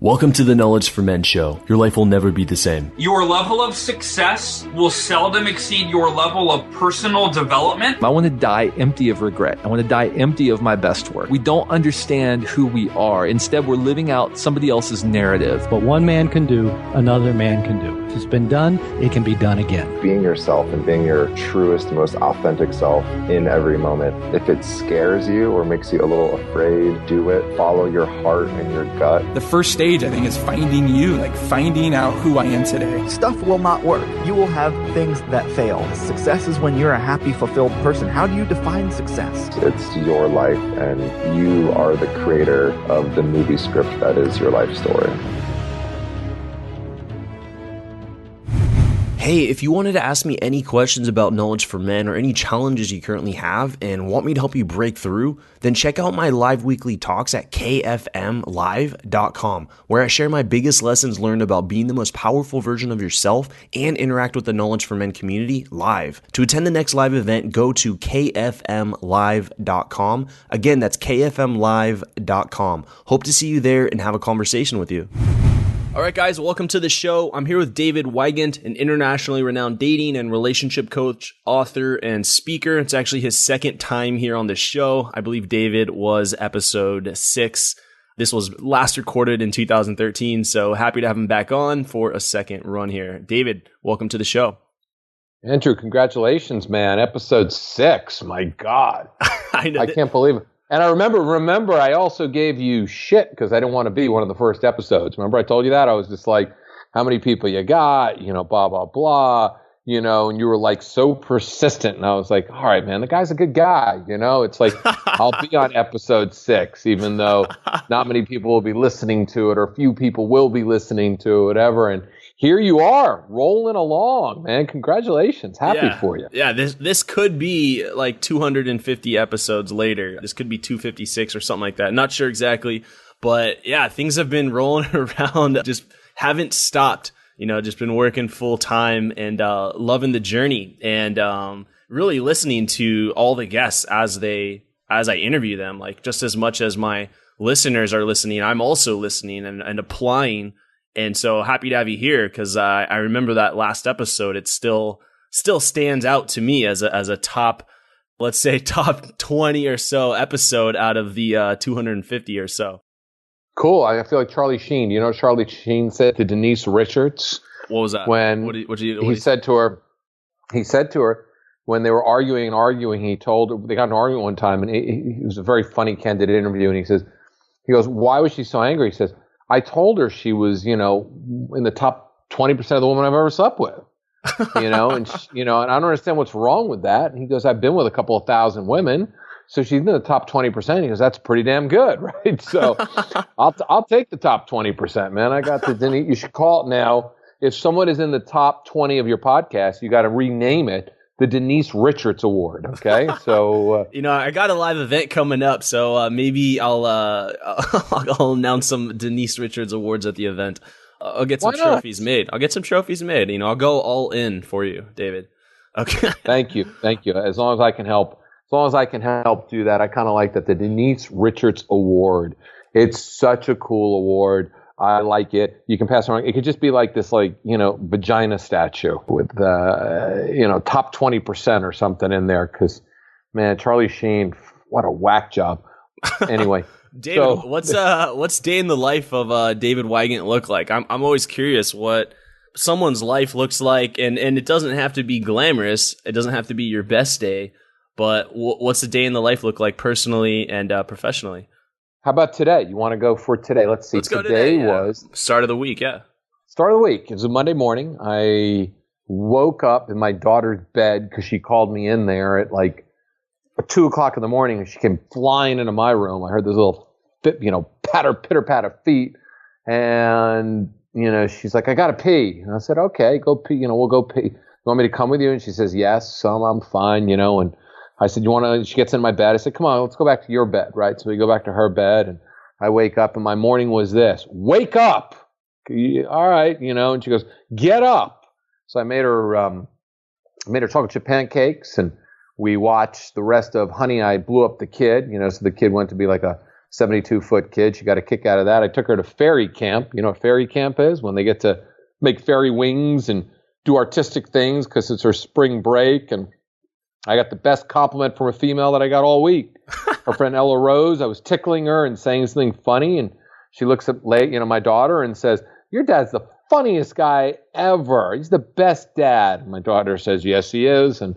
Welcome to the Knowledge for Men show. Your life will never be the same. Your level of success will seldom exceed your level of personal development. I want to die empty of regret. I want to die empty of my best work. We don't understand who we are. Instead, we're living out somebody else's narrative. What one man can do, another man can do. If it's been done, it can be done again. Being yourself and being your truest, most authentic self in every moment. If it scares you or makes you a little afraid, do it. Follow your heart and your gut. The first stage, I think, is finding you, like finding out who I am today. Stuff will not work. You will have things that fail. Success is when you're a happy, fulfilled person. How do you define success? It's your life, and you are the creator of the movie script that is your life story. Hey, if you wanted to ask me any questions about Knowledge for Men or any challenges you currently have and want me to help you break through, then check out my live weekly talks at kfmlive.com, where I share my biggest lessons learned about being the most powerful version of yourself and interact with the Knowledge for Men community live. To attend the next live event, go to kfmlive.com. Again, that's kfmlive.com. Hope to see you there and have a conversation with you. All right, guys, welcome to the show. I'm here with David Wygant, an internationally renowned dating and relationship coach, author, and speaker. It's actually his second time here on the show. I believe David was episode 6. This was last recorded in 2013, so happy to have him back on for a second run here. David, welcome to the show. Andrew, congratulations, man. Episode 6. My God. I can't believe it. And I remember I also gave you shit because I didn't want to be one of the first episodes. Remember I told you that? I was just like, how many people you got? Blah, blah, blah. And you were like so persistent. And I was like, all right, man, the guy's a good guy. It's like, I'll be on episode 6, even though not many people will be listening to it or few people will be listening to it, whatever. And here you are, rolling along, man. Congratulations. Happy for you. Yeah, this could be like 250 episodes later. This could be 256 or something like that. Not sure exactly. But yeah, things have been rolling around. Just haven't stopped. Just been working full time and loving the journey and really listening to all the guests as I interview them. Like just as much as my listeners are listening, I'm also listening and applying. And so happy to have you here because I remember that last episode. It still stands out to me as a top, let's say top 20 or so episode out of the 250 or so. Cool. I feel like Charlie Sheen. You know what Charlie Sheen said to Denise Richards? What was that? When he said to her when they were arguing, they got in an argument one time, and it was a very funny, candid interview. And he goes, why was she so angry? He says, I told her she was, in the top 20% of the women I've ever slept with, and and I don't understand what's wrong with that. And he goes, I've been with a couple of thousand women, so she's in the top 20%. He goes, that's pretty damn good, right? So I'll take the top 20%, man. I got Denise. You should call it now. If someone is in the top 20 of your podcast, you got to rename it the Denise Richards Award. Okay, so I got a live event coming up, so maybe I'll announce some Denise Richards Awards at the event. I'll get some trophies made. I'll go all in for you, David. Okay. Thank you. As long as I can help do that, I kind of like that. The Denise Richards Award. It's such a cool award. I like it. You can pass around. It could just be like this, vagina statue with, top 20% or something in there. Because, man, Charlie Sheen, what a whack job. Anyway, David, what's day in the life of David Wygant look like? I'm always curious what someone's life looks like, and it doesn't have to be glamorous. It doesn't have to be your best day, but what's the day in the life look like personally and professionally? How about today? You want to go for today? Let's see. Let's go today. Was start of the week. Yeah. Start of the week. It was a Monday morning. I woke up in my daughter's bed because she called me in there at 2:00 in the morning, and she came flying into my room. I heard this little pitter patter feet, and she's like, I gotta pee, and I said, okay, go pee. We'll go pee. You want me to come with you? And she says, yes. So I'm fine. And I said, you want to? She gets in my bed. I said, come on, let's go back to your bed, right? So we go back to her bed, and I wake up, and my morning was this: wake up, all right, And she goes, get up. So I made her chocolate chip pancakes, and we watched the rest of Honey, I Blew Up the Kid. So the kid went to be like a 72-foot kid. She got a kick out of that. I took her to fairy camp. You know what fairy camp is? When they get to make fairy wings and do artistic things because it's her spring break. And I got the best compliment from a female that I got all week. Her friend Ella Rose, I was tickling her and saying something funny, and she looks at my daughter and says, "Your dad's the funniest guy ever. He's the best dad." And my daughter says, "Yes, he is." And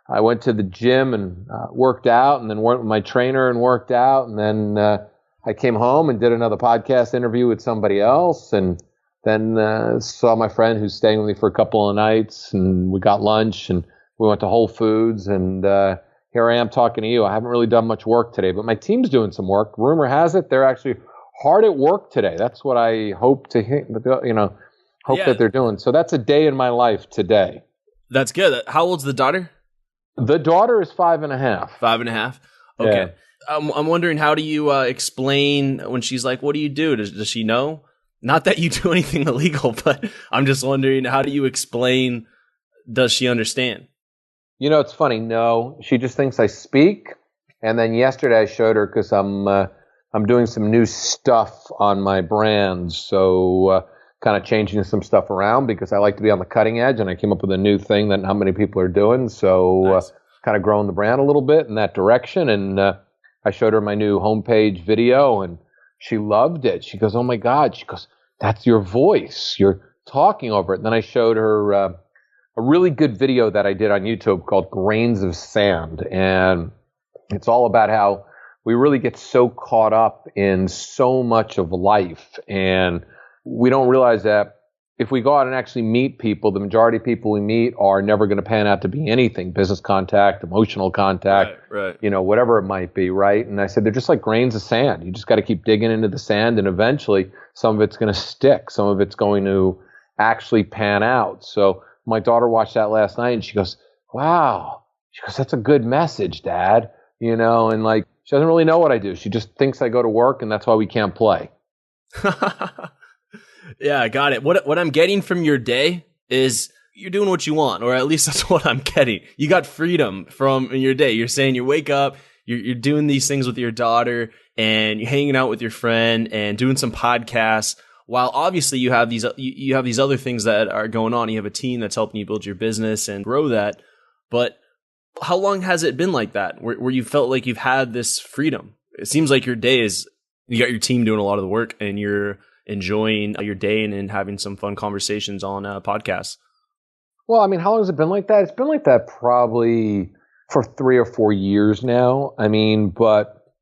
I went to the gym and worked out, and then went with my trainer and worked out, and then I came home and did another podcast interview with somebody else, and then saw my friend who's staying with me for a couple of nights, and we got lunch, and we went to Whole Foods, and here I am talking to you. I haven't really done much work today, but my team's doing some work. Rumor has it they're actually hard at work today. That's what I hope to that they're doing. So that's a day in my life today. That's good. How old's the daughter? The daughter is 5.5. 5.5. Okay. Yeah. I'm wondering, how do you explain when she's like, "What do you do?" Does she know? Not that you do anything illegal, but I'm just wondering, how do you explain? Does she understand? You know, it's funny. No, she just thinks I speak. And then yesterday I showed her, because I'm doing some new stuff on my brand, so kind of changing some stuff around because I like to be on the cutting edge, and I came up with a new thing that not many people are doing. So nice. Kind of growing the brand a little bit in that direction. And I showed her my new homepage video, and she loved it. She goes, "Oh my God." She goes, "That's your voice. You're talking over it." And then I showed her a really good video that I did on YouTube called Grains of Sand. And it's all about how we really get so caught up in so much of life, and we don't realize that if we go out and actually meet people, the majority of people we meet are never going to pan out to be anything: business contact, emotional contact, right. Whatever it might be, right? And I said, they're just like grains of sand. You just got to keep digging into the sand, and eventually some of it's going to stick. Some of it's going to actually pan out. So my daughter watched that last night, and she goes, "Wow." She goes, "That's a good message, Dad." And like, she doesn't really know what I do. She just thinks I go to work, and that's why we can't play. Yeah, I got it. What I'm getting from your day is you're doing what you want, or at least that's what I'm getting. You got freedom from your day. You're saying you wake up, you're doing these things with your daughter, and you're hanging out with your friend and doing some podcasts, while obviously you have these other things that are going on. You have a team that's helping you build your business and grow that. But how long has it been like that, where you felt like you've had this freedom? It seems like your day is, you got your team doing a lot of the work, and you're enjoying your day and having some fun conversations on podcasts. Well, I mean, how long has it been like that? It's been like that probably for 3 or 4 years now. I mean, but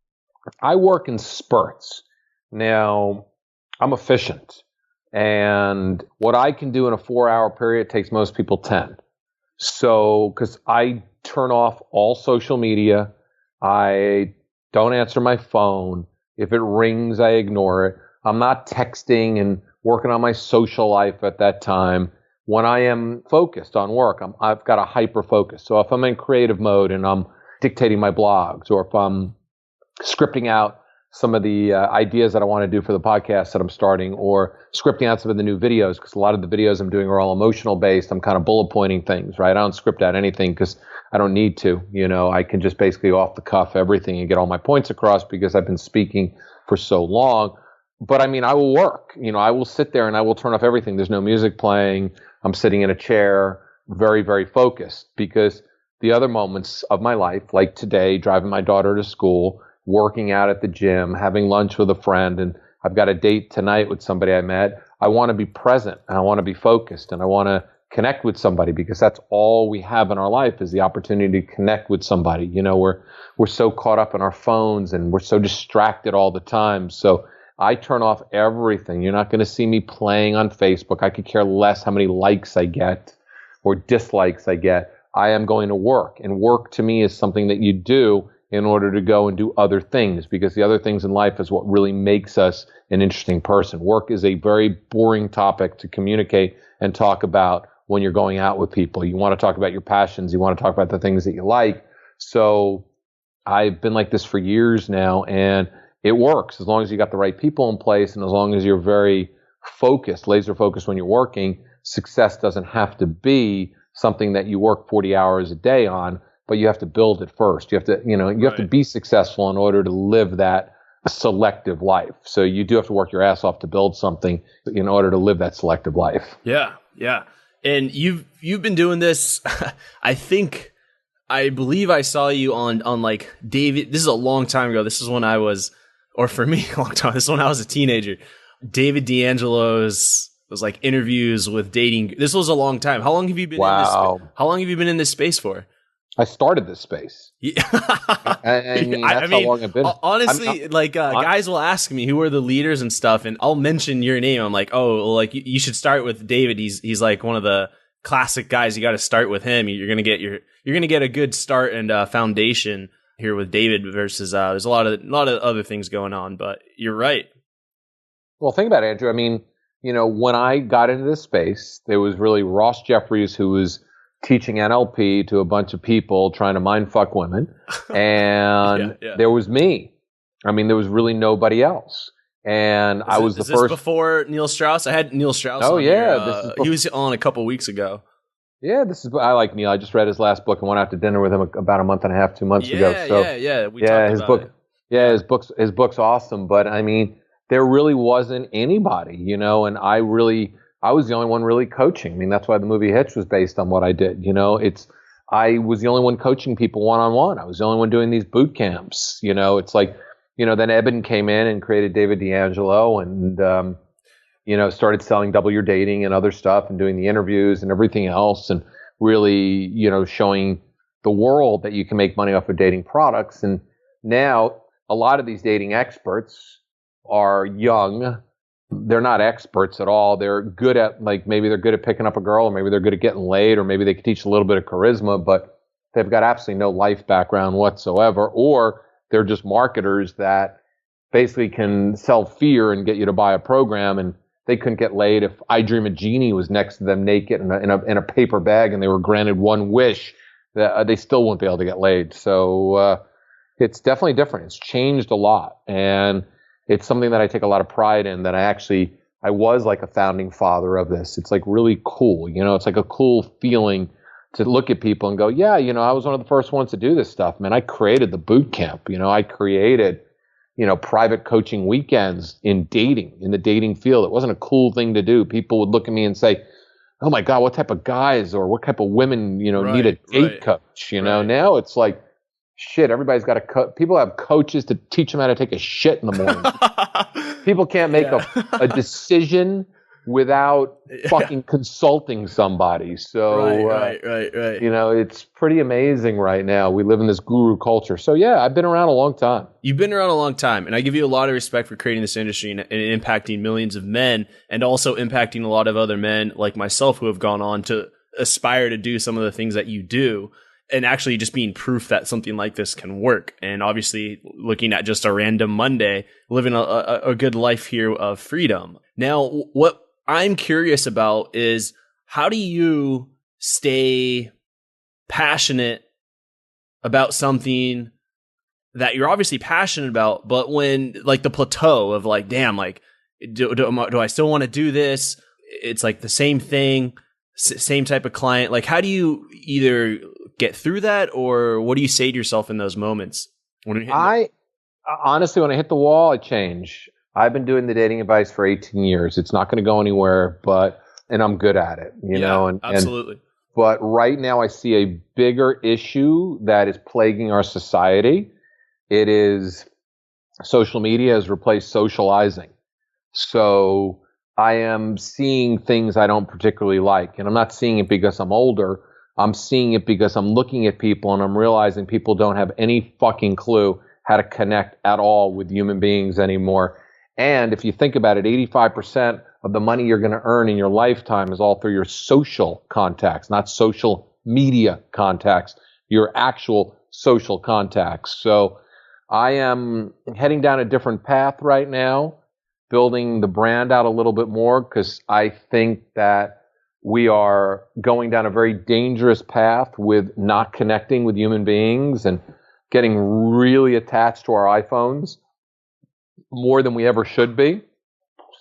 I work in spurts. Now, I'm efficient, and what I can do in a 4-hour period takes most people 10. So, because I turn off all social media, I don't answer my phone. If it rings, I ignore it. I'm not texting and working on my social life at that time. When I am focused on work, I've got a hyper focus. So if I'm in creative mode and I'm dictating my blogs, or if I'm scripting out some of the ideas that I want to do for the podcast that I'm starting, or scripting out some of the new videos, because a lot of the videos I'm doing are all emotional based. I'm kind of bullet pointing things, right? I don't script out anything because I don't need to. I can just basically off the cuff everything and get all my points across because I've been speaking for so long. But I mean, I will work. I will sit there and I will turn off everything. There's no music playing. I'm sitting in a chair, very, very focused, because the other moments of my life, like today, driving my daughter to school, working out at the gym, having lunch with a friend, and I've got a date tonight with somebody I met. I want to be present, and I want to be focused, and I want to connect with somebody, because that's all we have in our life is the opportunity to connect with somebody. We're so caught up in our phones, and we're so distracted all the time. So I turn off everything. You're not going to see me playing on Facebook. I could care less how many likes I get or dislikes I get. I am going to work, and work to me is something that you do in order to go and do other things, because the other things in life is what really makes us an interesting person. Work is a very boring topic to communicate and talk about when you're going out with people. You want to talk about your passions. You want to talk about the things that you like. So I've been like this for years now, and it works as long as you got the right people in place, and as long as you're very focused, laser focused when you're working. Success doesn't have to be something that you work 40 hours a day on, but you have to build it first. You have to, you have to be successful in order to live that selective life. So you do have to work your ass off to build something in order to live that selective life. Yeah, yeah. And you've been doing this. I believe I saw you on like David. This is a long time ago. This is when I was, or for me, a long time. This is when I was a teenager. David D'Angelo's was like interviews with dating. This was a long time. How long have you been in this? How long have you been in this space for? I started this space. Yeah. I mean, how long I've been. Honestly, guys will ask me who are the leaders and stuff, and I'll mention your name. I'm like, oh, well, like you should start with David. He's like one of the classic guys. You got to start with him. You're gonna get a good start and foundation here with David. Versus there's a lot of other things going on, but you're right. Well, think about it, Andrew. I mean, when I got into this space, there was really Ross Jeffries who was teaching NLP to a bunch of people trying to mind fuck women. And there was me. I mean, there was really nobody else. And I was the first. Is this before Neil Strauss? I had Neil Strauss on here. He was on a couple weeks ago. Yeah, I like Neil. I just read his last book and went out to dinner with him about a month and a half, 2 months ago. So, We talked about it. Yeah, his book's awesome. But I mean, there really wasn't anybody, and I was the only one really coaching. I mean, that's why the movie Hitch was based on what I did. I was the only one coaching people one-on-one. I was the only one doing these boot camps. It's like, then Eben came in and created David D'Angelo and, started selling Double Your Dating and other stuff and doing the interviews and everything else and really, showing the world that you can make money off of dating products. And now a lot of these dating experts are young. They're not experts at all. They're good at, maybe they're good at picking up a girl, or maybe they're good at getting laid, or maybe they can teach a little bit of charisma, but they've got absolutely no life background whatsoever. Or they're just marketers that basically can sell fear and get you to buy a program, and they couldn't get laid if I Dream a Genie was next to them naked in a paper bag and they were granted one wish, that they still wouldn't be able to get laid. So it's definitely different. It's changed a lot. And it's something that I take a lot of pride in, that I was like a founding father of this. It's like really cool. It's like a cool feeling to look at people and go, yeah, I was one of the first ones to do this stuff, man. I created the boot camp. I created, private coaching weekends in the dating field. It wasn't a cool thing to do. People would look at me and say, oh my God, what type of guys or what type of women, need a date coach? Now it's like, shit, everybody's got people have coaches to teach them how to take a shit in the morning. People can't make a decision without fucking consulting somebody. So, right. It's pretty amazing right now. We live in this guru culture. So yeah, I've been around a long time. You've been around a long time, and I give you a lot of respect for creating this industry and impacting millions of men, and also impacting a lot of other men like myself who have gone on to aspire to do some of the things that you do. And actually just being proof that something like this can work. And obviously looking at just a random Monday, living a good life here of freedom. Now, what I'm curious about is, how do you stay passionate about something that you're obviously passionate about, but when like the plateau of like, damn, like, do I still want to do this? It's like the same thing, same type of client. Like, how do you either get through that, or what do you say to yourself in those moments? Honestly, when I hit the wall, I change. I've been doing the dating advice for 18 years. It's not going to go anywhere, and I'm good at it, you know? Absolutely. But right now I see a bigger issue that is plaguing our society. It is social media has replaced socializing. So I am seeing things I don't particularly like, and I'm not seeing it because I'm older. I'm seeing it because I'm looking at people and I'm realizing people don't have any fucking clue how to connect at all with human beings anymore. And if you think about it, 85% of the money you're going to earn in your lifetime is all through your social contacts, not social media contacts, your actual social contacts. So I am heading down a different path right now, building the brand out a little bit more, because I think that we are going down a very dangerous path with not connecting with human beings and getting really attached to our iPhones more than we ever should be.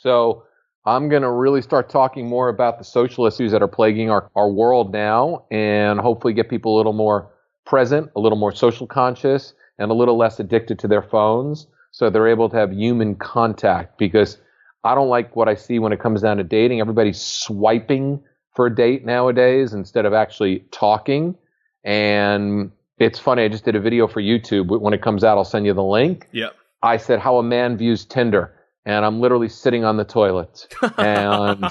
So I'm going to really start talking more about the social issues that are plaguing our world now, and hopefully get people a little more present, a little more social conscious, and a little less addicted to their phones, so they're able to have human contact, because I don't like what I see when it comes down to dating. Everybody's swiping for a date nowadays instead of actually talking. And it's funny, I just did a video for YouTube. When it comes out, I'll send you the link. Yep. I said how a man views Tinder, and I'm literally sitting on the toilet and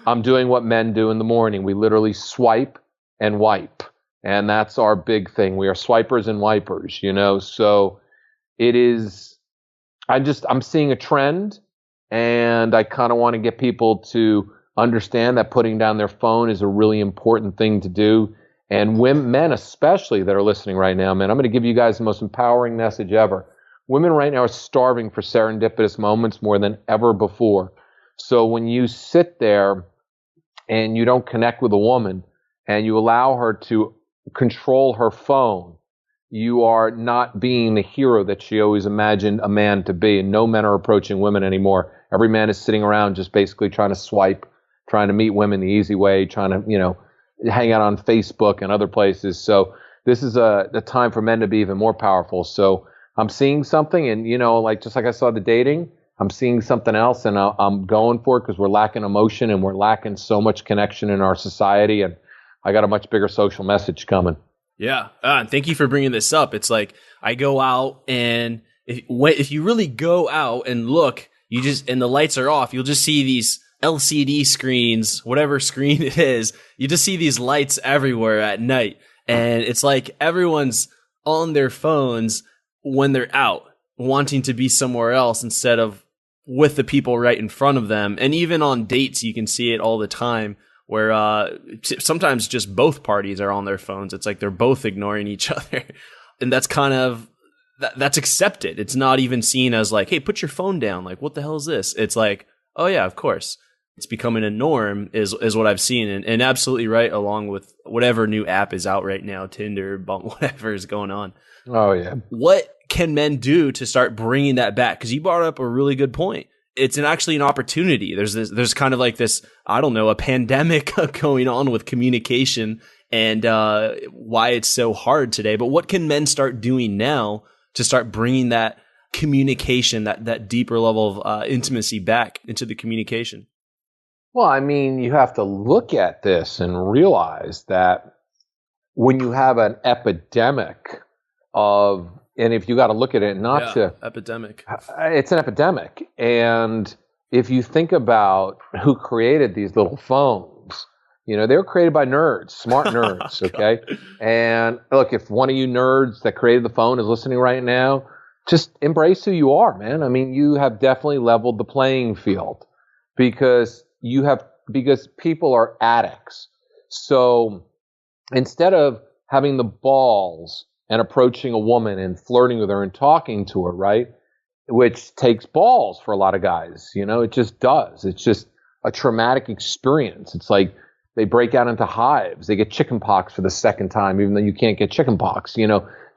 I'm doing what men do in the morning. We literally swipe and wipe, and that's our big thing. We are swipers and wipers, you know. So it is, I'm seeing a trend, and I kind of want to get people to understand that putting down their phone is a really important thing to do. And women, men especially that are listening right now, man, I'm going to give you guys the most empowering message ever. Women right now are starving for serendipitous moments more than ever before. So when you sit there and you don't connect with a woman and you allow her to control her phone, you are not being the hero that she always imagined a man to be. And no men are approaching women anymore. Every man is sitting around just basically trying to swipe, trying to meet women the easy way, trying to, hang out on Facebook and other places. So this is the time for men to be even more powerful. So I'm seeing something, and just like I saw the dating, I'm seeing something else, and I'm going for it because we're lacking emotion and we're lacking so much connection in our society. And I got a much bigger social message coming. Yeah. And thank you for bringing this up. It's like I go out, and if you really go out and look, and the lights are off, you'll just see these LCD screens, whatever screen it is. You just see these lights everywhere at night. And it's like everyone's on their phones when they're out, wanting to be somewhere else instead of with the people right in front of them. And even on dates, you can see it all the time, where sometimes just both parties are on their phones. It's like they're both ignoring each other. And that's kind of, that's accepted. It's not even seen as like, hey, put your phone down. Like, what the hell is this? It's like, oh yeah, of course. It's becoming a norm is what I've seen. And absolutely right, along with whatever new app is out right now, Tinder, whatever is going on. Oh, yeah. What can men do to start bringing that back? Because you brought up a really good point. It's actually an opportunity. There's kind of like this, I don't know, a pandemic going on with communication and why it's so hard today. But what can men start doing now to start bringing that communication, that deeper level of intimacy back into the communication? Well, I mean, you have to look at this and realize that when you have an epidemic and if you got to look at it epidemic. It's an epidemic. And if you think about who created these little phones, they were created by nerds, smart nerds, okay? And look, if one of you nerds that created the phone is listening right now, just embrace who you are, man. I mean, you have definitely leveled the playing field because people are addicts. So instead of having the balls and approaching a woman and flirting with her and talking to her, right? Which takes balls for a lot of guys, it just does. It's just a traumatic experience. It's like they break out into hives. They get chickenpox for the second time, even though you can't get chickenpox,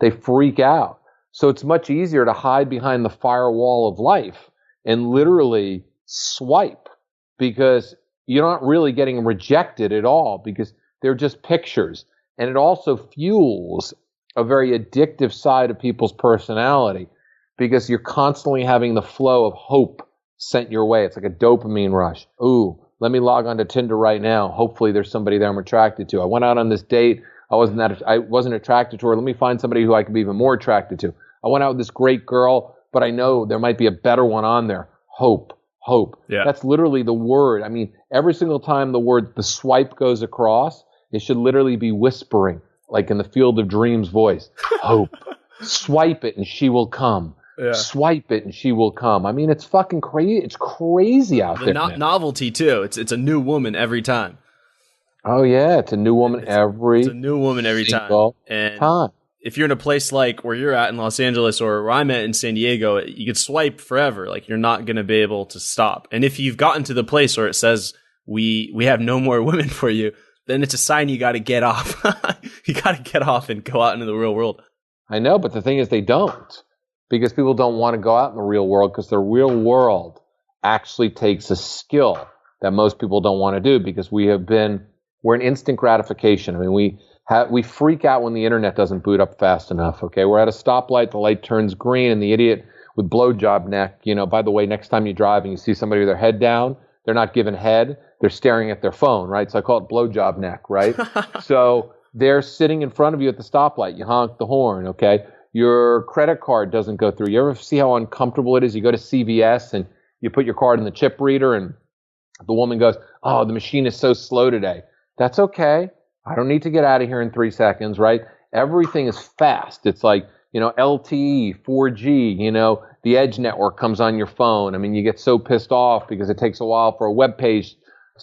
they freak out. So it's much easier to hide behind the firewall of life and literally swipe, because you're not really getting rejected at all because they're just pictures. And it also fuels a very addictive side of people's personality because you're constantly having the flow of hope sent your way. It's like a dopamine rush. Ooh, let me log onto Tinder right now. Hopefully there's somebody there I'm attracted to. I went out on this date. I wasn't attracted to her. Let me find somebody who I could be even more attracted to. I went out with this great girl, but I know there might be a better one on there. Hope. Yeah. That's literally the word. I mean, every single time the swipe goes across, it should literally be whispering, like in the Field of Dreams voice. Hope. Swipe it and she will come. Yeah. Swipe it and she will come. I mean, it's fucking crazy. It's crazy out there. The novelty too. It's a new woman every time. Oh yeah, it's a new woman every time. And if you're in a place like where you're at in Los Angeles or where I'm at in San Diego, you could swipe forever. Like you're not going to be able to stop. And if you've gotten to the place where it says we have no more women for you, then it's a sign you got to get off. You got to get off and go out into the real world. I know, but the thing is they don't, because people don't want to go out in the real world because the real world actually takes a skill that most people don't want to do because we're in instant gratification. I mean, we freak out when the internet doesn't boot up fast enough, okay? We're at a stoplight, the light turns green, and the idiot with blowjob neck, by the way, next time you drive and you see somebody with their head down, they're not giving head, they're staring at their phone, right? So I call it blowjob neck, right? So they're sitting in front of you at the stoplight. You honk the horn, okay? Your credit card doesn't go through. You ever see how uncomfortable it is? You go to CVS and you put your card in the chip reader and the woman goes, oh, the machine is so slow today. That's okay. I don't need to get out of here in 3 seconds, right? Everything is fast. It's like, LTE, 4G, the Edge network comes on your phone. I mean, you get so pissed off because it takes a while for a web page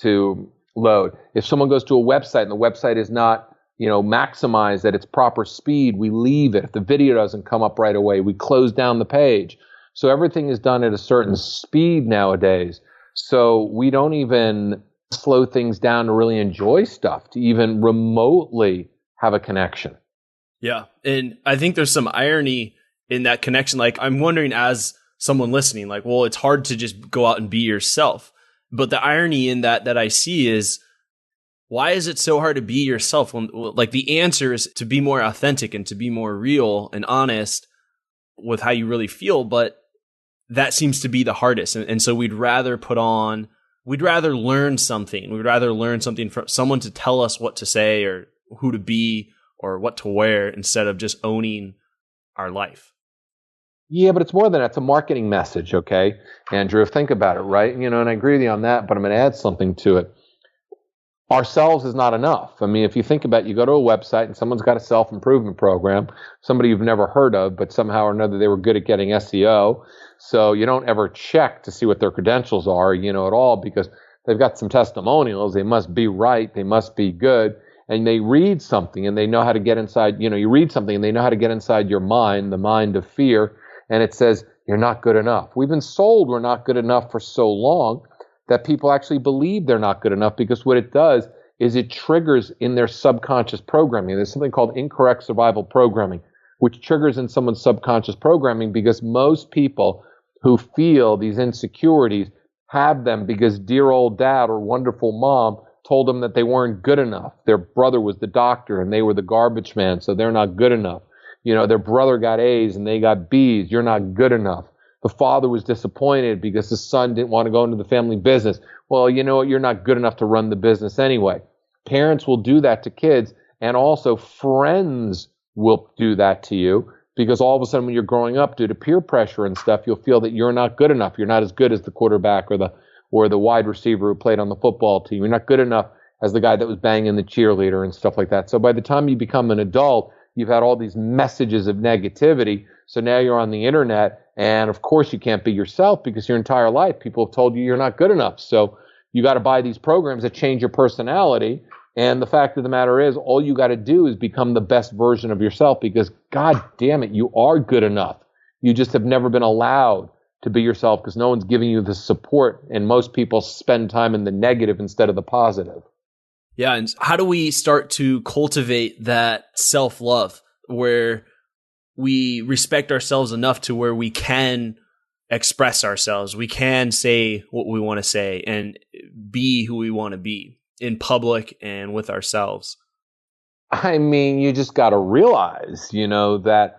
to load. If someone goes to a website and the website is not, maximized at its proper speed, we leave it. If the video doesn't come up right away, we close down the page. So everything is done at a certain speed nowadays. So we don't even slow things down to really enjoy stuff, to even remotely have a connection. Yeah. And I think there's some irony in that connection. Like, I'm wondering, as someone listening, like, well, it's hard to just go out and be yourself. But the irony in that I see is, why is it so hard to be yourself when, like, the answer is to be more authentic and to be more real and honest with how you really feel? But that seems to be the hardest. And so we'd rather learn something. We'd rather learn something from someone to tell us what to say or who to be or what to wear, instead of just owning our life. Yeah, but it's more than that. It's a marketing message, okay, Andrew? Think about it, right? And I agree with you on that, but I'm going to add something to it. Ourselves is not enough. I mean, if you think about it, you go to a website and someone's got a self-improvement program, somebody you've never heard of, but somehow or another they were good at getting SEO. So you don't ever check to see what their credentials are, at all, because they've got some testimonials. They must be right. They must be good. And they read something and they know how to get inside, you read something and they know how to get inside your mind, the mind of fear. And it says, you're not good enough. We've been sold we're not good enough for so long that people actually believe they're not good enough, because what it does is it triggers in their subconscious programming. There's something called incorrect survival programming, which triggers in someone's subconscious programming, because most people who feel these insecurities have them because dear old dad or wonderful mom told them that they weren't good enough. Their brother was the doctor and they were the garbage man, so they're not good enough. Their brother got A's and they got B's. You're not good enough. The father was disappointed because the son didn't want to go into the family business. Well, you know what? You're not good enough to run the business anyway. Parents will do that to kids, and also friends will do that to you, because all of a sudden when you're growing up, due to peer pressure and stuff, you'll feel that you're not good enough. You're not as good as the quarterback or the wide receiver who played on the football team. You're not good enough as the guy that was banging the cheerleader and stuff like that. So by the time you become an adult, you've had all these messages of negativity. So now you're on the internet, and of course you can't be yourself, because your entire life people have told you you're not good enough. So you got to buy these programs that change your personality. And the fact of the matter is, all you got to do is become the best version of yourself, because God damn it, you are good enough. You just have never been allowed to be yourself, because no one's giving you the support, and most people spend time in the negative instead of the positive. Yeah, and how do we start to cultivate that self-love where we respect ourselves enough to where we can express ourselves, we can say what we want to say, and be who we want to be in public and with ourselves? I mean, you just got to realize, that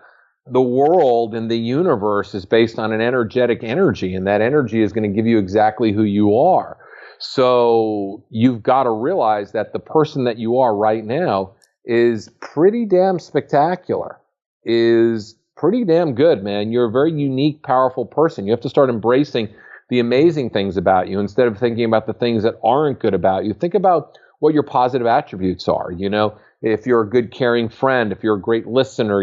the world and the universe is based on an energetic energy, and that energy is going to give you exactly who you are. So you've got to realize that the person that you are right now is pretty damn spectacular, is pretty damn good, man. You're a very unique, powerful person. You have to start embracing the amazing things about you instead of thinking about the things that aren't good about you. Think about what your positive attributes are. If you're a good, caring friend, if you're a great listener,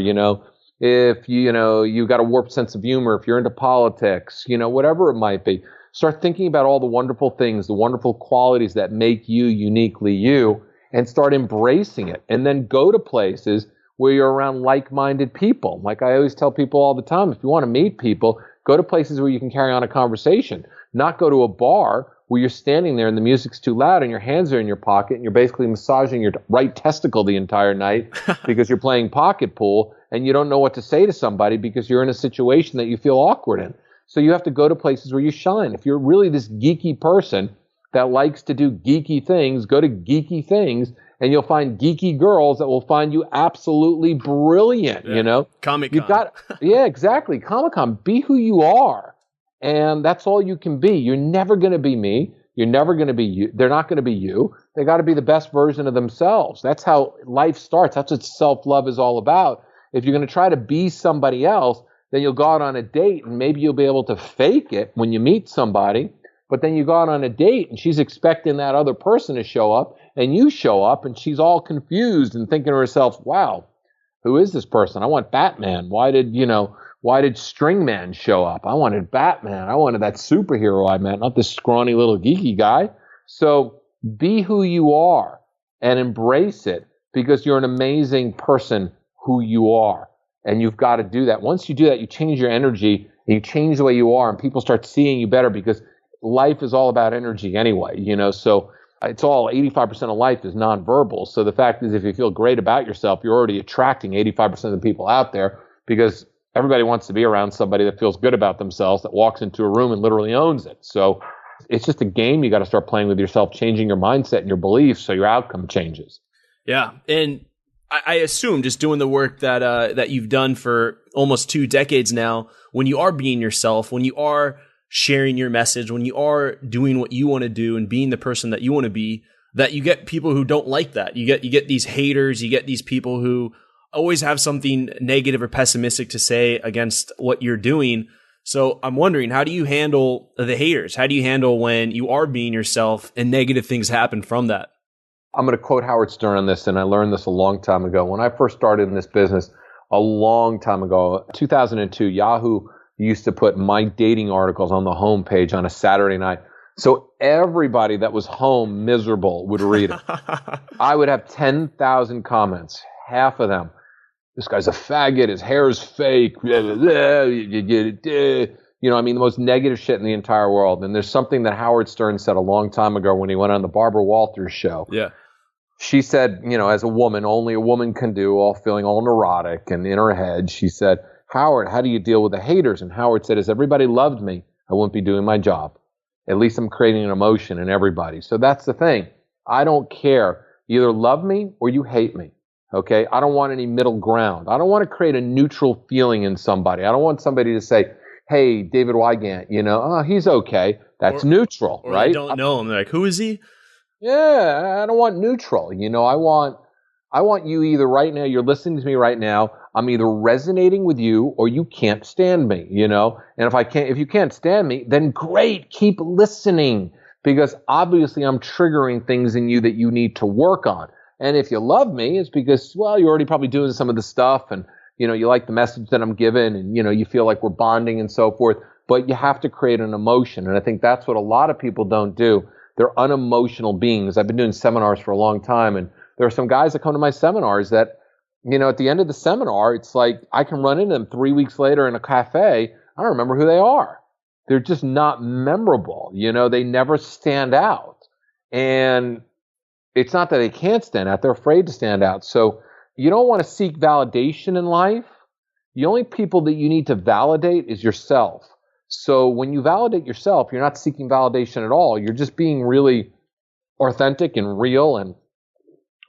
if you've got a warped sense of humor, if you're into politics, whatever it might be. Start thinking about all the wonderful things, the wonderful qualities that make you uniquely you, and start embracing it. And then go to places where you're around like-minded people. Like I always tell people all the time, if you want to meet people, go to places where you can carry on a conversation, not go to a bar where you're standing there and the music's too loud and your hands are in your pocket and you're basically massaging your right testicle the entire night because you're playing pocket pool and you don't know what to say to somebody because you're in a situation that you feel awkward in. So you have to go to places where you shine. If you're really this geeky person that likes to do geeky things, go to geeky things and you'll find geeky girls that will find you absolutely brilliant, you know? Comic-Con. Yeah, exactly. Comic-Con, be who you are. And that's all you can be. You're never going to be me. You're never going to be you. They're not going to be you. They got to be the best version of themselves. That's how life starts. That's what self-love is all about. If you're going to try to be somebody else, then you'll go out on a date and maybe you'll be able to fake it when you meet somebody. But then you go out on a date and she's expecting that other person to show up, and you show up and she's all confused and thinking to herself, wow, who is this person? I want Batman. Why did String Man show up? I wanted Batman. I wanted that superhero I met, not this scrawny little geeky guy. So be who you are and embrace it, because you're an amazing person who you are. And you've got to do that. Once you do that, you change your energy and you change the way you are, and people start seeing you better, because life is all about energy anyway, so it's all 85% of life is nonverbal. So the fact is, if you feel great about yourself, you're already attracting 85% of the people out there, because everybody wants to be around somebody that feels good about themselves, that walks into a room and literally owns it. So it's just a game you got to start playing with yourself, changing your mindset and your beliefs so your outcome changes. Yeah. And I assume, just doing the work that you've done for almost 2 decades now, when you are being yourself, when you are sharing your message, when you are doing what you want to do and being the person that you want to be, that you get people who don't like that. You get these haters, you get these people who always have something negative or pessimistic to say against what you're doing. So I'm wondering, how do you handle the haters? How do you handle when you are being yourself and negative things happen from that? I'm going to quote Howard Stern on this, and I learned this a long time ago. When I first started in this business a long time ago, 2002, Yahoo used to put my dating articles on the homepage on a Saturday night. So everybody that was home miserable would read it. I would have 10,000 comments, half of them, this guy's a faggot, his hair is fake, the most negative shit in the entire world. And there's something that Howard Stern said a long time ago when he went on the Barbara Walters show. Yeah. She said, as a woman, only a woman can do, all feeling all neurotic and in her head, she said, Howard, how do you deal with the haters? And Howard said, if everybody loved me, I wouldn't be doing my job. At least I'm creating an emotion in everybody. So that's the thing. I don't care. You either love me or you hate me. Okay? I don't want any middle ground. I don't want to create a neutral feeling in somebody. I don't want somebody to say, hey, David Wygant, he's okay. That's neutral, or right? I don't know him. They're like, who is he? Yeah, I don't want neutral. I want you either right now, you're listening to me right now, I'm either resonating with you or you can't stand me, and if you can't stand me, then great, keep listening, because obviously I'm triggering things in you that you need to work on. And if you love me, it's because, well, you're already probably doing some of the stuff, and you like the message that I'm giving, and you feel like we're bonding and so forth, but you have to create an emotion. And I think that's what a lot of people don't do. They're unemotional beings. I've been doing seminars for a long time, and there are some guys that come to my seminars that, at the end of the seminar, it's like I can run into them 3 weeks later in a cafe. I don't remember who they are. They're just not memorable. They never stand out. And it's not that they can't stand out. They're afraid to stand out. So you don't want to seek validation in life. The only people that you need to validate is yourself. So when you validate yourself, you're not seeking validation at all. You're just being really authentic and real and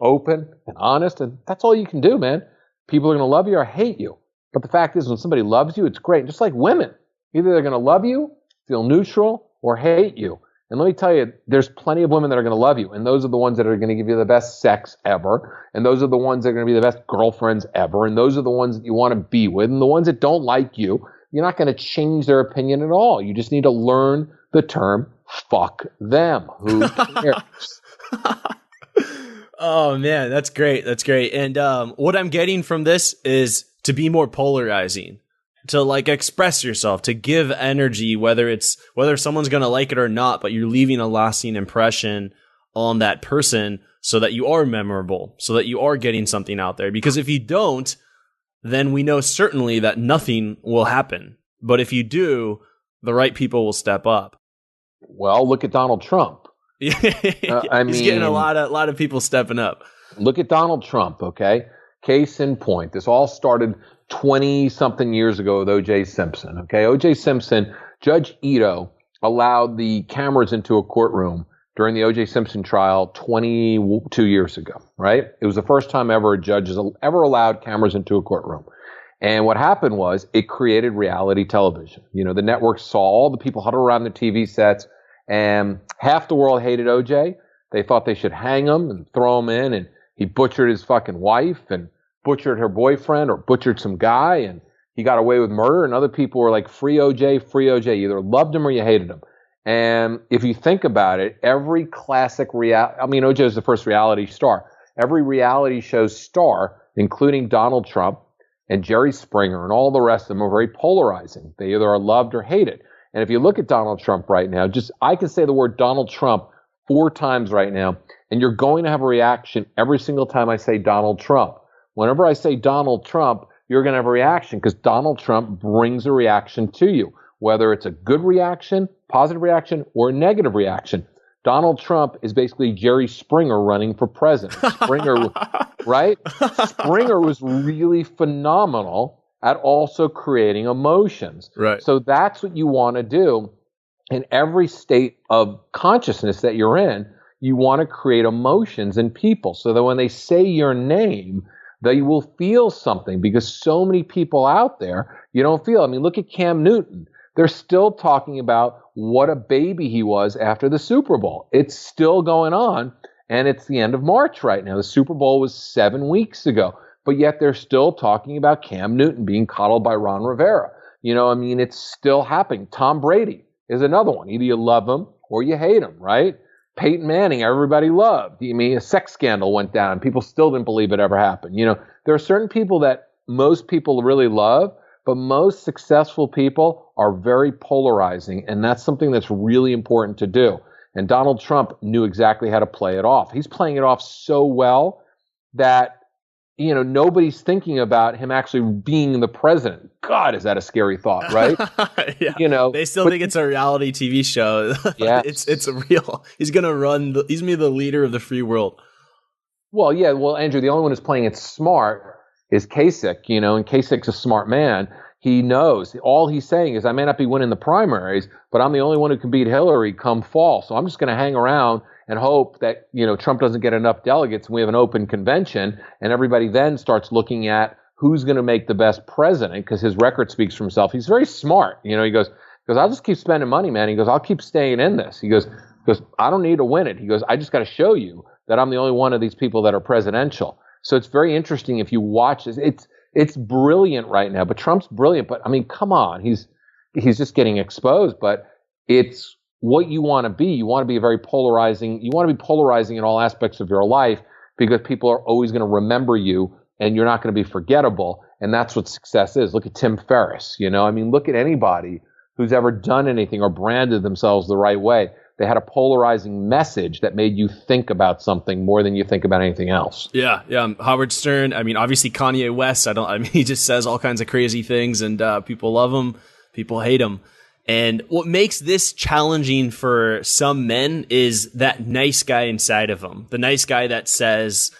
open and honest, and that's all you can do, man. People are going to love you or hate you. But the fact is, when somebody loves you, it's great. Just like women, either they're going to love you, feel neutral, or hate you. And let me tell you, there's plenty of women that are going to love you, and those are the ones that are going to give you the best sex ever, and those are the ones that are going to be the best girlfriends ever, and those are the ones that you want to be with, and the ones that don't like you, you're not going to change their opinion at all. You just need to learn the term, fuck them. Who cares? Oh man, that's great. That's great. And what I'm getting from this is to be more polarizing, to express yourself, to give energy, whether someone's going to like it or not, but you're leaving a lasting impression on that person so that you are memorable, so that you are getting something out there. Because if you don't, then we know certainly that nothing will happen. But if you do, the right people will step up. Well, look at Donald Trump. He's getting a lot of people stepping up. Look at Donald Trump, okay? Case in point. This all started 20-something years ago with O.J. Simpson, okay? O.J. Simpson, Judge Ito allowed the cameras into a courtroom during the O.J. Simpson trial 22 years ago, right? It was the first time ever a judge has ever allowed cameras into a courtroom. And what happened was it created reality television. You know, the network saw all the people huddled around the TV sets, and half the world hated O.J. They thought they should hang him and throw him in, and he butchered his fucking wife and butchered her boyfriend or butchered some guy, and he got away with murder. And other people were like, free O.J., free O.J. You either loved him or you hated him. And if you think about it, every classic O.J. was the first reality star. Every reality show star, including Donald Trump and Jerry Springer and all the rest of them, are very polarizing. They either are loved or hated. And if you look at Donald Trump right now, I can say the word Donald Trump 4 times right now, and you're going to have a reaction every single time I say Donald Trump. Whenever I say Donald Trump, you're going to have a reaction because Donald Trump brings a reaction to you, whether it's a good reaction, positive reaction, or a negative reaction. Donald Trump is basically Jerry Springer running for president. Springer, right? Springer was really phenomenal at also creating emotions. Right. So that's what you want to do. In every state of consciousness that you're in, you want to create emotions in people so that when they say your name, they will feel something, because so many people out there, you don't feel. I mean, look at Cam Newton. They're still talking about what a baby he was after the Super Bowl. It's still going on, and it's the end of March right now. The Super Bowl was 7 weeks ago, but yet they're still talking about Cam Newton being coddled by Ron Rivera. You know, I mean, it's still happening. Tom Brady is another one. Either you love him or you hate him, right? Peyton Manning, everybody loved. I mean, a sex scandal went down. People still didn't believe it ever happened. You know, there are certain people that most people really love, but most successful people are very polarizing, and that's something that's really important to do. And Donald Trump knew exactly how to play it off. He's playing it off so well that, you know, nobody's thinking about him actually being the president. God, is that a scary thought, right? Yeah. You know, they still think it's a reality TV show. Yeah, it's real. He's gonna he's gonna be the leader of the free world. Well, yeah. Well, Andrew, the only one who's playing it smart is Kasich. You know, and Kasich's a smart man. He knows. All he's saying is, I may not be winning the primaries, but I'm the only one who can beat Hillary come fall. So I'm just going to hang around and hope that, you know, Trump doesn't get enough delegates and we have an open convention, and everybody then starts looking at who's going to make the best president, because his record speaks for himself. He's very smart. You know, he goes, I'll just keep spending money, man. He goes, I'll keep staying in this. He goes, I don't need to win it. He goes, I just got to show you that I'm the only one of these people that are presidential. So it's very interesting if you watch this. It's brilliant right now, but Trump's brilliant. But I mean, come on, he's just getting exposed. But it's what you want to be. You want to be a very polarizing. You want to be polarizing in all aspects of your life, because people are always going to remember you, and you're not going to be forgettable. And that's what success is. Look at Tim Ferriss. You know, I mean, look at anybody who's ever done anything or branded themselves the right way. They had a polarizing message that made you think about something more than you think about anything else. Yeah. Howard Stern. I mean, obviously Kanye West. He just says all kinds of crazy things, and people love him, people hate him. And what makes this challenging for some men is that nice guy inside of them. The nice guy that says,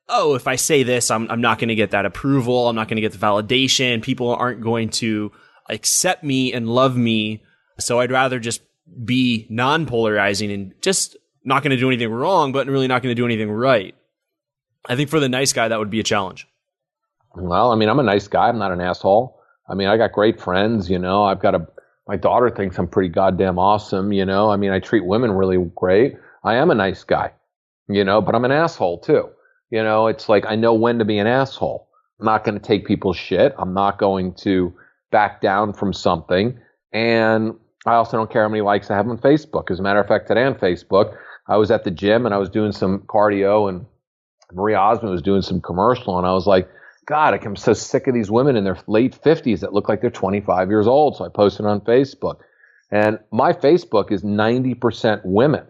oh, if I say this, I'm not going to get that approval. I'm not going to get the validation. People aren't going to accept me and love me. So I'd rather just be non-polarizing and just not going to do anything wrong, but really not going to do anything right. I think for the nice guy, that would be a challenge. Well, I mean, I'm a nice guy. I'm not an asshole. I mean, I got great friends, you know. My daughter thinks I'm pretty goddamn awesome, you know. I mean, I treat women really great. I am a nice guy, you know, but I'm an asshole too. You know, it's like, I know when to be an asshole. I'm not going to take people's shit. I'm not going to back down from something. And I also don't care how many likes I have on Facebook. As a matter of fact, today on Facebook, I was at the gym and I was doing some cardio, and Marie Osmond was doing some commercial, and I was like, God, I'm so sick of these women in their late 50s that look like they're 25 years old. So I posted on Facebook. And my Facebook is 90% women.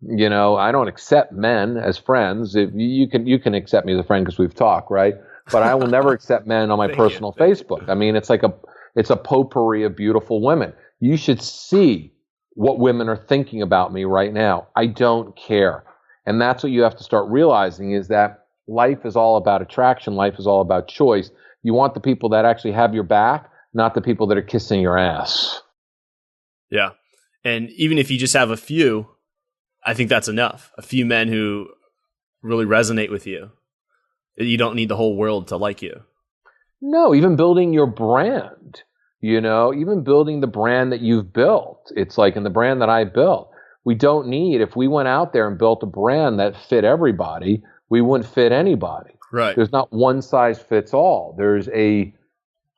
You know, I don't accept men as friends. If you can accept me as a friend because we've talked, right? But I will never accept men on my personal Facebook. I mean, it's a potpourri of beautiful women. You should see what women are thinking about me right now. I don't care. And that's what you have to start realizing, is that life is all about attraction. Life is all about choice. You want the people that actually have your back, not the people that are kissing your ass. Yeah. And even if you just have a few, I think that's enough. A few men who really resonate with you. You don't need the whole world to like you. No, even building your brand, even building the brand that you've built. It's like in the brand that I built, we don't need, if we went out there and built a brand that fit everybody, we wouldn't fit anybody. Right. There's not one size fits all. There's a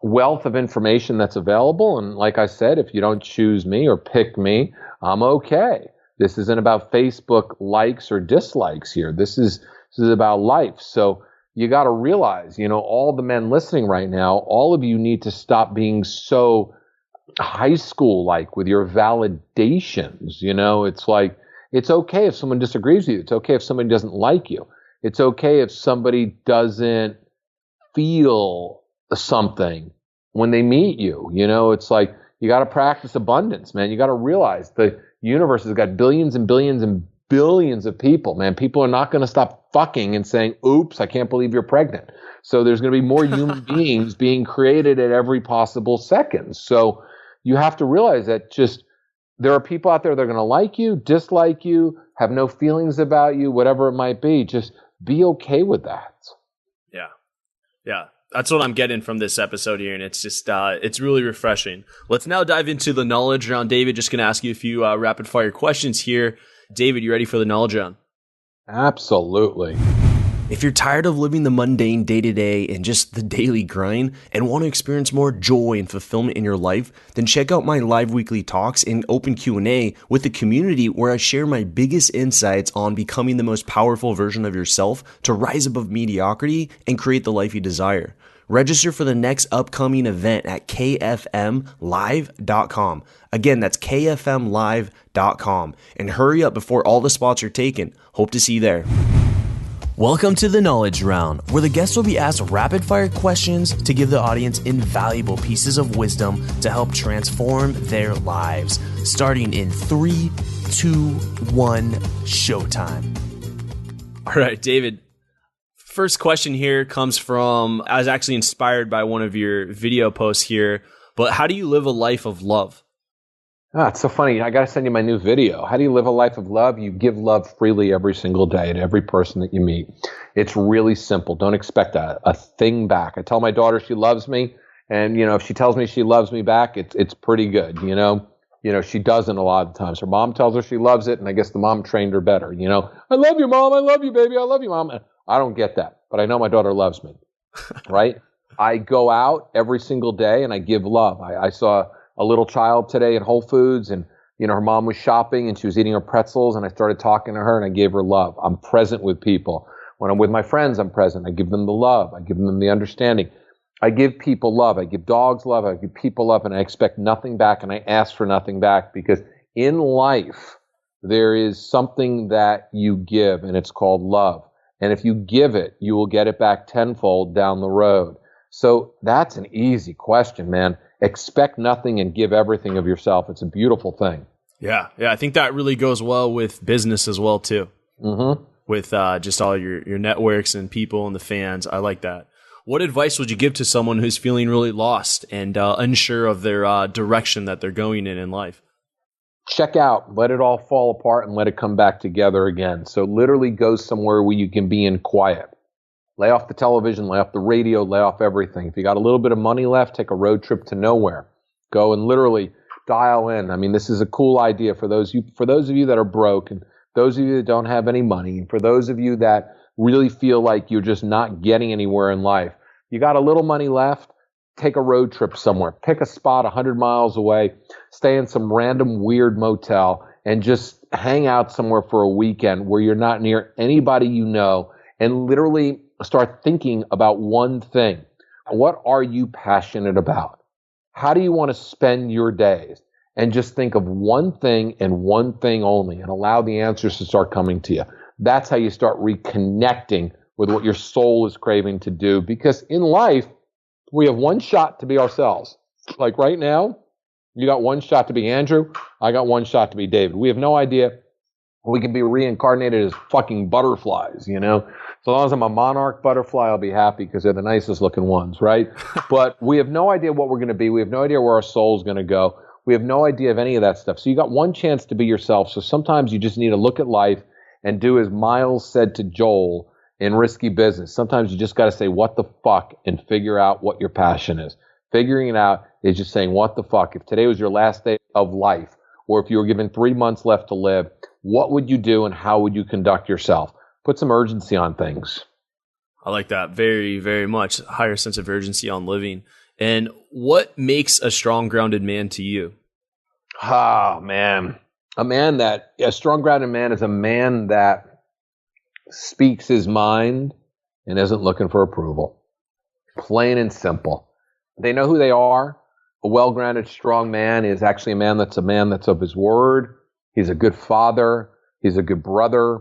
wealth of information that's available. And like I said, if you don't choose me or pick me, I'm okay. This isn't about Facebook likes or dislikes here. This is about life. So you got to realize, all the men listening right now, all of you need to stop being so high school-like with your validations. It's like, it's okay if someone disagrees with you. It's okay if somebody doesn't like you. It's okay if somebody doesn't feel something when they meet you. It's like, you got to practice abundance, man. You got to realize the universe has got billions and billions and billions of people, man. People are not going to stop fucking and saying, oops, I can't believe you're pregnant. So there's going to be more human beings being created at every possible second. So you have to realize that there are people out there that are going to like you, dislike you, have no feelings about you, whatever it might be. Just be okay with that. Yeah. Yeah. That's what I'm getting from this episode here, and it's just it's really refreshing. Let's now dive into the knowledge round. David, just going to ask you a few rapid fire questions here. David, you ready for the knowledge round? Absolutely. If you're tired of living the mundane day-to-day and just the daily grind and want to experience more joy and fulfillment in your life, then check out my live weekly talks and open Q&A with the community where I share my biggest insights on becoming the most powerful version of yourself to rise above mediocrity and create the life you desire. Register for the next upcoming event at kfmlive.com. Again, that's kfmlive.com. And hurry up before all the spots are taken. Hope to see you there. Welcome to the Knowledge Round, where the guests will be asked rapid-fire questions to give the audience invaluable pieces of wisdom to help transform their lives. Starting in 3, 2, 1, showtime. All right, David. First question here comes from, I was actually inspired by one of your video posts here, but how do you live a life of love? It's so funny. I got to send you my new video. How do you live a life of love? You give love freely every single day to every person that you meet. It's really simple. Don't expect a thing back. I tell my daughter she loves me, and if she tells me she loves me back, it's pretty good. She doesn't a lot of times. Her mom tells her she loves it, and I guess the mom trained her better. I love you, Mom. I love you, baby. I love you, Mom. I don't get that, but I know my daughter loves me, right? I go out every single day and I give love. I saw a little child today at Whole Foods, and her mom was shopping and she was eating her pretzels, and I started talking to her and I gave her love. I'm present with people. When I'm with my friends, I'm present. I give them the love. I give them the understanding. I give people love. I give dogs love. I give people love, and I expect nothing back, and I ask for nothing back, because in life there is something that you give, and it's called love. And if you give it, you will get it back tenfold down the road. So that's an easy question, man. Expect nothing and give everything of yourself. It's a beautiful thing. Yeah. I think that really goes well with business as well, too. Mm-hmm. With just all your networks and people and the fans. I like that. What advice would you give to someone who's feeling really lost and unsure of their direction that they're going in life? Check out, let it all fall apart and let it come back together again. So literally go somewhere where you can be in quiet. Lay off the television, lay off the radio, lay off everything. If you got a little bit of money left, take a road trip to nowhere. Go and literally dial in. I mean, this is a cool idea for those of you that are broke, and those of you that don't have any money, and for those of you that really feel like you're just not getting anywhere in life. You got a little money left, take a road trip somewhere. Pick a spot 100 miles away, stay in some random weird motel, and just hang out somewhere for a weekend where you're not near anybody you know, and literally start thinking about one thing. What are you passionate about? How do you want to spend your days? And just think of one thing and one thing only, and allow the answers to start coming to you. That's how you start reconnecting with what your soul is craving to do. Because in life, we have one shot to be ourselves. Like right now, you got one shot to be Andrew. I got one shot to be David. We have no idea. We can be reincarnated as fucking butterflies, So long as I'm a monarch butterfly, I'll be happy because they're the nicest looking ones, right? But we have no idea what we're going to be. We have no idea where our soul's going to go. We have no idea of any of that stuff. So you got one chance to be yourself. So sometimes you just need to look at life and do as Miles said to Joel in Risky Business. Sometimes you just got to say, what the fuck, and figure out what your passion is. Figuring it out is just saying, what the fuck? If today was your last day of life, or if you were given 3 months left to live, what would you do and how would you conduct yourself? Put some urgency on things. I like that very, very much. Higher sense of urgency on living. And what makes a strong, grounded man to you? Oh, man. A strong, grounded man is a man that speaks his mind and isn't looking for approval. Plain and simple. They know who they are. A well-grounded, strong man is actually a man that's of his word. He's a good father. He's a good brother.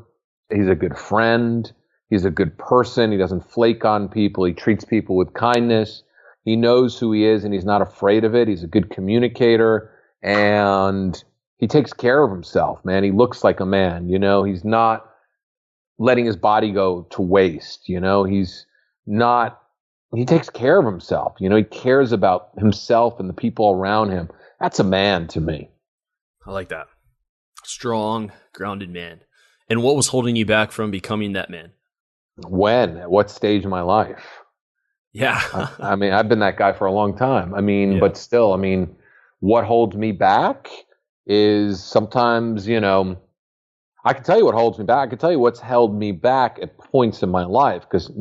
He's a good friend. He's a good person. He doesn't flake on people. He treats people with kindness. He knows who he is and he's not afraid of it. He's a good communicator and he takes care of himself, man. He looks like a man, he's not letting his body go to waste, he takes care of himself, he cares about himself and the people around him. That's a man to me. I like that. Strong, grounded man. And what was holding you back from becoming that man? When? At what stage of my life? Yeah. I mean, I've been that guy for a long time. But still, what holds me back is sometimes, I can tell you what holds me back. I can tell you what's held me back at points in my life because,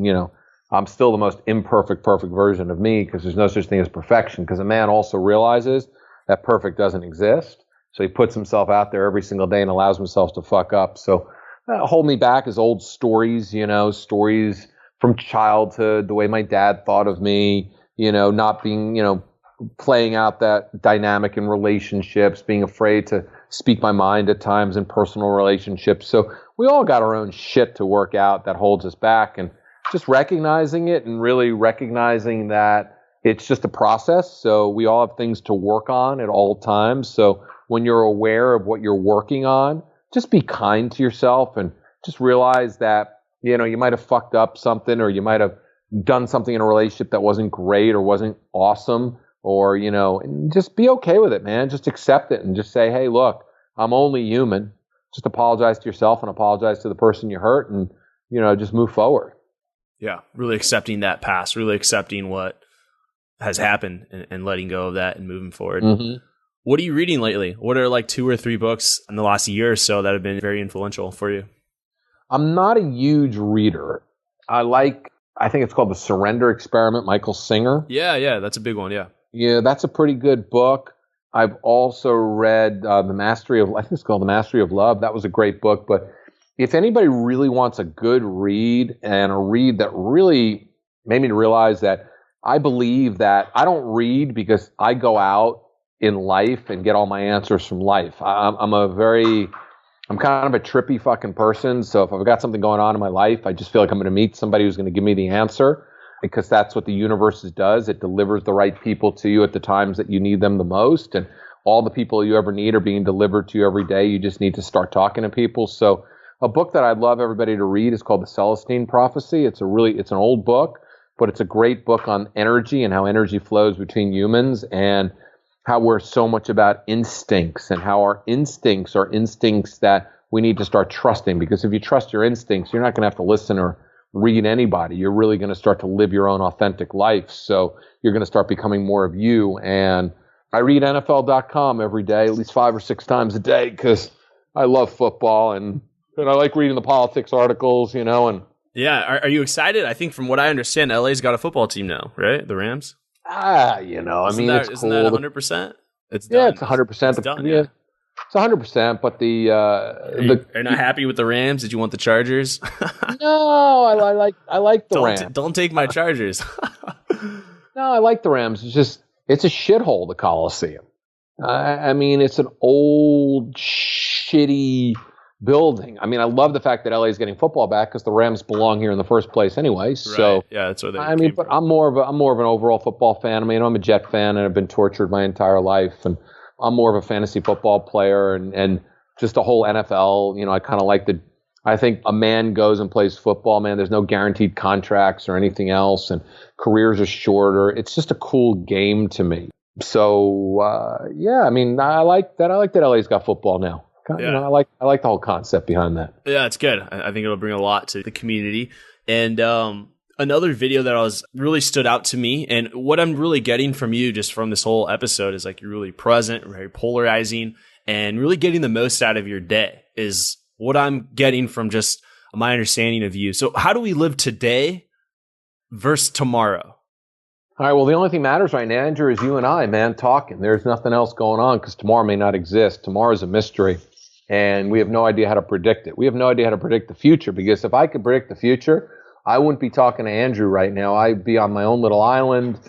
I'm still the most imperfect, perfect version of me because there's no such thing as perfection because a man also realizes that perfect doesn't exist. So he puts himself out there every single day and allows himself to fuck up. So hold me back is old stories, stories from childhood, the way my dad thought of me, not being, playing out that dynamic in relationships, being afraid to speak my mind at times in personal relationships. So we all got our own shit to work out that holds us back, and just recognizing it and really recognizing that it's just a process. So we all have things to work on at all times. So when you're aware of what you're working on, just be kind to yourself and just realize that you might have fucked up something or you might have done something in a relationship that wasn't great or wasn't awesome or, and just be okay with it, man. Just accept it and just say, hey, look, I'm only human. Just apologize to yourself and apologize to the person you hurt and, just move forward. Yeah. Really accepting that past, really accepting what has happened and letting go of that and moving forward. Mm-hmm. What are you reading lately? What are like 2 or 3 books in the last year or so that have been very influential for you? I'm not a huge reader. I think it's called The Surrender Experiment, Michael Singer. Yeah, that's a big one, yeah. Yeah, that's a pretty good book. I've also read I think it's called The Mastery of Love. That was a great book. But if anybody really wants a good read and a read that really made me realize that I believe that I don't read because I go out in life and get all my answers from life. I'm kind of a trippy fucking person. So if I've got something going on in my life, I just feel like I'm going to meet somebody who's going to give me the answer because that's what the universe does. It delivers the right people to you at the times that you need them the most. And all the people you ever need are being delivered to you every day. You just need to start talking to people. So a book that I'd love everybody to read is called The Celestine Prophecy. It's an old book, but it's a great book on energy and how energy flows between humans and how we're so much about instincts and how our instincts are instincts that we need to start trusting. Because if you trust your instincts, you're not going to have to listen or read anybody. You're really going to start to live your own authentic life. So you're going to start becoming more of you. And I read NFL.com every day, at least 5 or 6 times a day, because I love football and I like reading the politics articles, and yeah. Are you excited? I think from what I understand, LA's got a football team now, right? The Rams. It's cool. Isn't that 100%? It's done. Yeah, it's 100%. It's done. Yeah, it's 100%. But are you not happy with the Rams? Did you want the Chargers? No, I like the Rams. Don't take my Chargers. No, I like the Rams. It's a shithole, the Coliseum. It's an old shitty building. I love the fact that LA is getting football back because the Rams belong here in the first place anyway. So right. Yeah, that's what they. But I'm more of an overall football fan. I'm a Jet fan and I've been tortured my entire life, and I'm more of a fantasy football player and just the whole NFL. I kind of I think a man goes and plays football, man. There's no guaranteed contracts or anything else, and careers are shorter. It's just a cool game to me. Yeah, I mean, I like that. I like that LA's got football now. Yeah. You know, I like the whole concept behind that. Yeah, it's good. I think it'll bring a lot to the community. And another video that was really stood out to me, and what I'm really getting from you just from this whole episode is like you're really present, very polarizing, and really getting the most out of your day is what I'm getting from just my understanding of you. So how do we live today versus tomorrow? All right, well, the only thing that matters right now, Andrew, is you and I, man, talking. There's nothing else going on because tomorrow may not exist. Tomorrow's a mystery, and we have no idea how to predict it. We have no idea how to predict the future, because if I could predict the future, I wouldn't be talking to Andrew right now. I'd be on my own little island,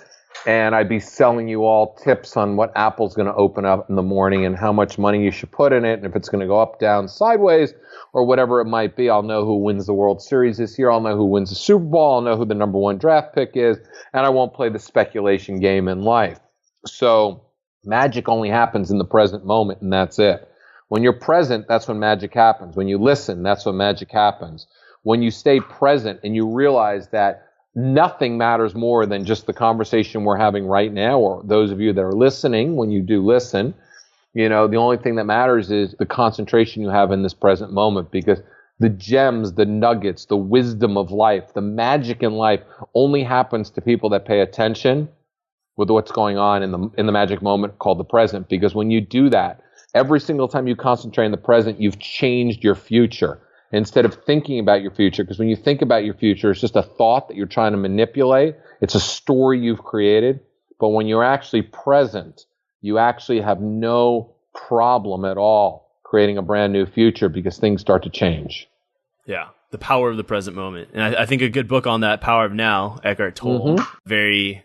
and I'd be selling you all tips on what Apple's going to open up in the morning and how much money you should put in it, and if it's going to go up, down, sideways, or whatever it might be. I'll know who wins the World Series this year. I'll know who wins the Super Bowl. I'll know who the number 1 draft pick is, and I won't play the speculation game in life. So magic only happens in the present moment, and that's it. When you're present, that's when magic happens. When you listen, that's when magic happens. When you stay present and you realize that nothing matters more than just the conversation we're having right now, or those of you that are listening, when you do listen, you know, the only thing that matters is the concentration you have in this present moment, because the gems, the nuggets, the wisdom of life, the magic in life only happens to people that pay attention with what's going on in the magic moment called the present. Because when you do that, every single time you concentrate in the present, you've changed your future instead of thinking about your future. Because when you think about your future, it's just a thought that you're trying to manipulate. It's a story you've created. But when you're actually present, you actually have no problem at all creating a brand new future, because things start to change. Yeah, the power of the present moment. And I think a good book on that, Power of Now, Eckhart Tolle, very,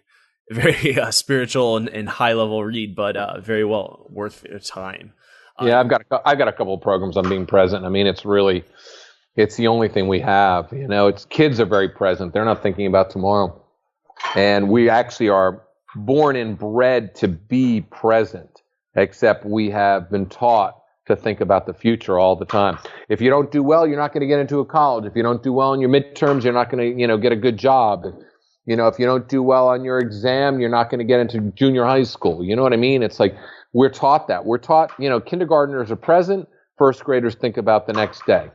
very spiritual and high-level read, but very well worth your time. Yeah, I've got a couple of programs on being present. I mean, it's the only thing we have. You know, kids are very present. They're not thinking about tomorrow. And we actually are born and bred to be present, except we have been taught to think about the future all the time. If you don't do well, you're not going to get into a college. If you don't do well in your midterms, you're not going to, get a good job. If you don't do well on your exam, you're not going to get into junior high school. You know what I mean? It's like we're taught that. We're taught, kindergartners are present, first graders think about the next day.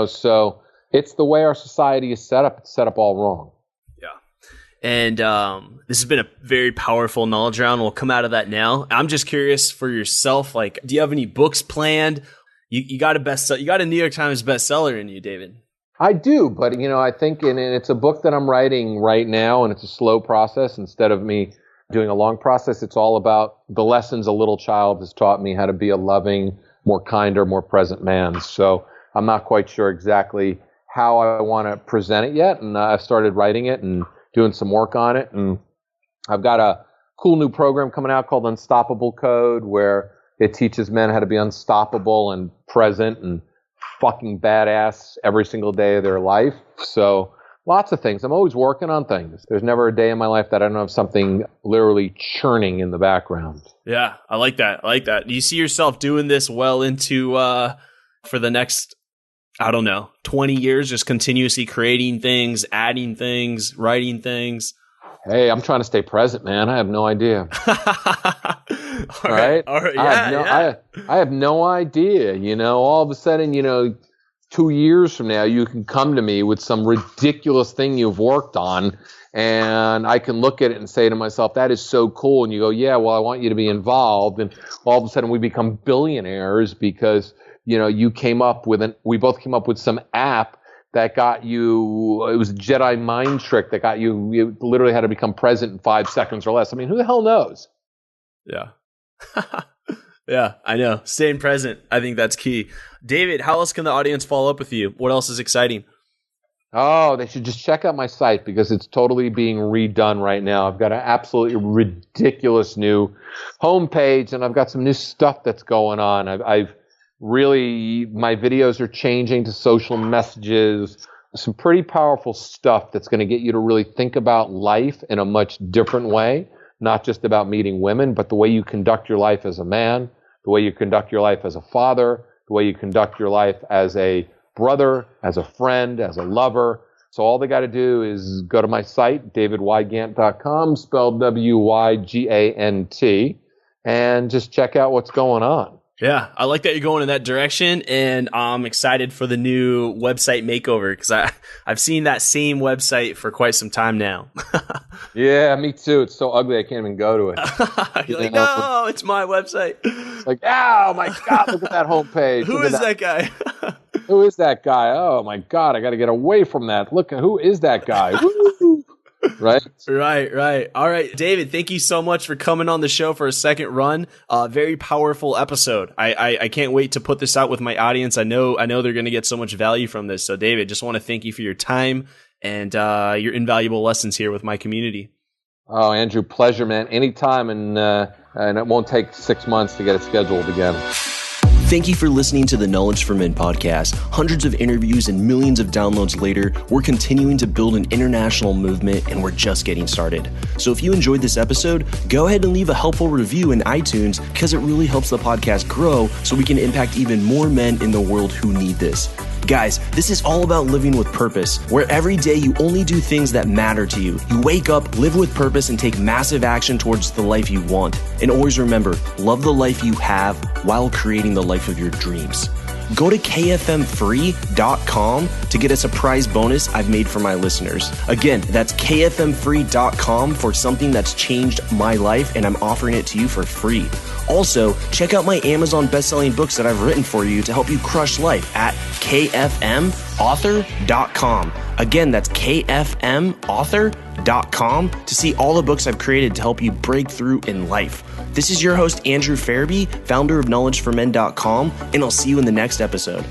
So it's the way our society is set up. It's set up all wrong. And this has been a very powerful knowledge round. We'll come out of that now. I'm just curious for yourself, like, do you have any books planned? You got a New York Times bestseller in you, David. I do, but I think it's a book that I'm writing right now, and it's a slow process instead of me doing a long process. It's all about the lessons a little child has taught me how to be a loving, more kinder, more present man. So I'm not quite sure exactly how I want to present it yet, and I've started writing it and doing some work on it, and I've got a cool new program coming out called Unstoppable Code, where it teaches men how to be unstoppable and present and fucking badass every single day of their life. So lots of things. I'm always working on things. There's never a day in my life that I don't have something literally churning in the background. Yeah, I like that. Do you see yourself doing this well into for the next, 20 years, just continuously creating things, adding things, writing things? Hey, I'm trying to stay present, man. I have no idea. All right. Yeah, I have no idea. All of a sudden, 2 years from now, you can come to me with some ridiculous thing you've worked on, and I can look at it and say to myself, that is so cool. And you go, yeah, well, I want you to be involved. And all of a sudden we become billionaires because we both came up with some app that got you, it was a Jedi mind trick that got you literally had to become present in 5 seconds or less. I mean, who the hell knows? Yeah. Yeah, I know. Staying present. I think that's key. David, how else can the audience follow up with you? What else is exciting? Oh, they should just check out my site because it's totally being redone right now. I've got an absolutely ridiculous new homepage, and I've got some new stuff that's going on. I've really, my videos are changing to social messages, some pretty powerful stuff that's going to get you to really think about life in a much different way, not just about meeting women, but the way you conduct your life as a man, the way you conduct your life as a father, the way you conduct your life as a brother, as a friend, as a lover. So all they got to do is go to my site, davidwygant.com, spelled Wygant, and just check out what's going on. Yeah, I like that you're going in that direction, and I'm excited for the new website makeover because I've seen that same website for quite some time now. Yeah, me too. It's so ugly I can't even go to it. You're like, no, it's my website. It's like, oh my God, look at that homepage. Who is that guy? Who is that guy? Oh my God, I got to get away from that. Look, who is that guy? Right? Right. All right, David, thank you so much for coming on the show for a second run. Very powerful episode. I can't wait to put this out with my audience. I know they're going to get so much value from this. So, David, just want to thank you for your time and your invaluable lessons here with my community. Oh, Andrew, pleasure, man. Anytime, and it won't take 6 months to get it scheduled again. Thank you for listening to the Knowledge for Men podcast. Hundreds of interviews and millions of downloads later, we're continuing to build an international movement, and we're just getting started. So if you enjoyed this episode, go ahead and leave a helpful review in iTunes because it really helps the podcast grow so we can impact even more men in the world who need this. Guys, this is all about living with purpose, where every day you only do things that matter to you. You wake up, live with purpose, and take massive action towards the life you want. And always remember, love the life you have while creating the life of your dreams. Go to kfmfree.com to get a surprise bonus I've made for my listeners. Again, that's kfmfree.com for something that's changed my life, and I'm offering it to you for free. Also, check out my Amazon best-selling books that I've written for you to help you crush life at kfmauthor.com. Again, that's kfmauthor.com to see all the books I've created to help you break through in life. This is your host, Andrew Farabee, founder of knowledgeformen.com, and I'll see you in the next episode.